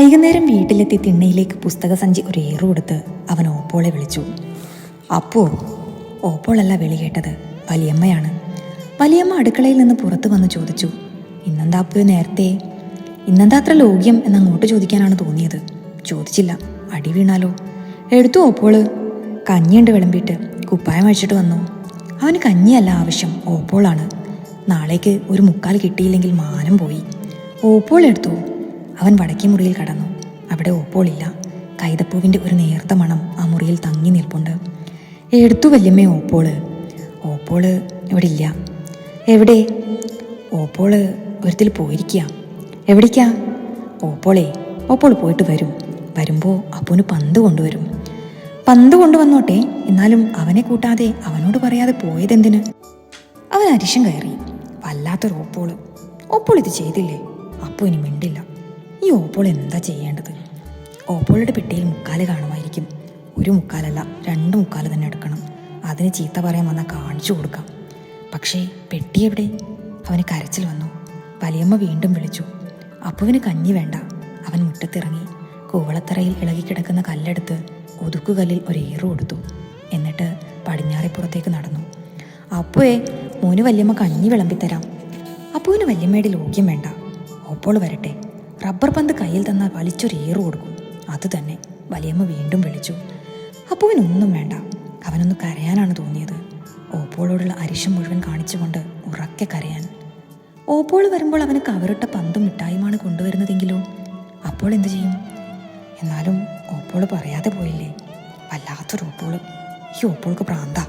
വൈകുന്നേരം വീട്ടിലെത്തി തിണ്ണയിലേക്ക് പുസ്തകസഞ്ചി ഒരു ഏറു കൊടുത്ത് അവൻ ഓപ്പോളെ വിളിച്ചു. അപ്പോ ഓപ്പോളല്ല വിളി കേട്ടത്, വലിയമ്മയാണ്. വലിയമ്മ അടുക്കളയിൽ നിന്ന് പുറത്തു വന്ന് ചോദിച്ചു, ഇന്നെന്താ അപ്പോ നേരത്തെ? ഇന്നെന്താ അത്ര ലോഗ്യം എന്നങ്ങോട്ട് ചോദിക്കാനാണ് തോന്നിയത്. ചോദിച്ചില്ല, അടി വീണാലോ. എടുത്തു ഓപ്പോള്. കഞ്ഞിയുണ്ട് വിളമ്പിയിട്ട്, കുപ്പായം അഴിച്ചിട്ട് വന്നു. അവന് കഞ്ഞിയല്ല ആവശ്യം, ഓപ്പോളാണ്. നാളേക്ക് ഒരു മുക്കാൽ കിട്ടിയില്ലെങ്കിൽ മാനം പോയി. ഓപ്പോൾ എടുത്തു. അവൻ വടക്കേ മുറിയിൽ കടന്നു. അവിടെ ഓപ്പോളില്ല. കൈതപ്പൂവിൻ്റെ ഒരു നേർത്ത മണം ആ മുറിയിൽ തങ്ങി നിൽപ്പുണ്ട്. എടുത്തു വല്യമ്മേ ഓപ്പോള്. ഓപ്പോള് ഇവിടെ ഇല്ല. എവിടെ? ഓപ്പോള് ഒരിടത്തിൽ പോയിരിക്കുക. എവിടേക്കാ? ഓപ്പോൾ പോയിട്ട് വരും. വരുമ്പോൾ അപ്പൂന് പന്ത് കൊണ്ടുവരും. പന്ത് കൊണ്ടുവന്നോട്ടെ, എന്നാലും അവനെ കൂട്ടാതെ അവനോട് പറയാതെ പോയതെന്തിന്? അവൻ അരിശം കയറി. വല്ലാത്തൊരു ഓപ്പോൾ ഇത് ചെയ്തില്ലേ? അപ്പു ഇനി മിണ്ടില്ല. ഈ ഓപ്പോൾ എന്താ ചെയ്യേണ്ടത്? ഓപ്പോളുടെ പെട്ടിയിൽ മുക്കാല് കാണുമായിരിക്കും. ഒരു മുക്കാലല്ല, 2 മുക്കാല് തന്നെ എടുക്കണം. അതിന് ചീത്ത പറയാൻ വന്നാൽ കാണിച്ചു കൊടുക്കാം. പക്ഷേ പെട്ടി എവിടെ? അവന് കരച്ചിൽ വന്നു. വലിയമ്മ വീണ്ടും വിളിച്ചു. അപ്പുവിന് കഞ്ഞി വേണ്ട. അവൻ മുറ്റത്തിറങ്ങി കൂവളത്തറയിൽ ഇളകിക്കിടക്കുന്ന കല്ലെടുത്ത് ഒതുക്കുകല്ലിൽ ഒരു ഏറു കൊടുത്തു. എന്നിട്ട് പടിഞ്ഞാറേപ്പുറത്തേക്ക് നടന്നു. അപ്പുവേ, മോന് വല്യമ്മ കഞ്ഞി വിളമ്പിത്തരാം. അപ്പുവിന് വല്യമ്മയുടെ ലോക്യം വേണ്ട. ഓപ്പോൾ വരട്ടെ. റബ്ബർ പന്ത് കയ്യിൽ തന്നാൽ വലിച്ചൊരു ഏറു കൊടുക്കും. അത് തന്നെ. വലിയമ്മ വീണ്ടും വിളിച്ചു. അപ്പുവിനൊന്നും വേണ്ട. അവനൊന്ന് കരയാനാണ് തോന്നിയത്. ഓപ്പോളോടുള്ള അരിശം മുഴുവൻ കാണിച്ചുകൊണ്ട് ഉറക്കെ കരയാൻ. ഓപ്പോൾ വരുമ്പോൾ അവന് കവറിട്ട പന്തും മിഠായുമാണ് കൊണ്ടുവരുന്നതെങ്കിലോ? അപ്പോൾ എന്തു ചെയ്യും? എന്നാലും ഓപ്പോൾ പറയാതെ പോയില്ലേ? വല്ലാത്തൊരു ഓപ്പോൾ. ഈ ഓപ്പോൾക്ക് പ്രാന്ത.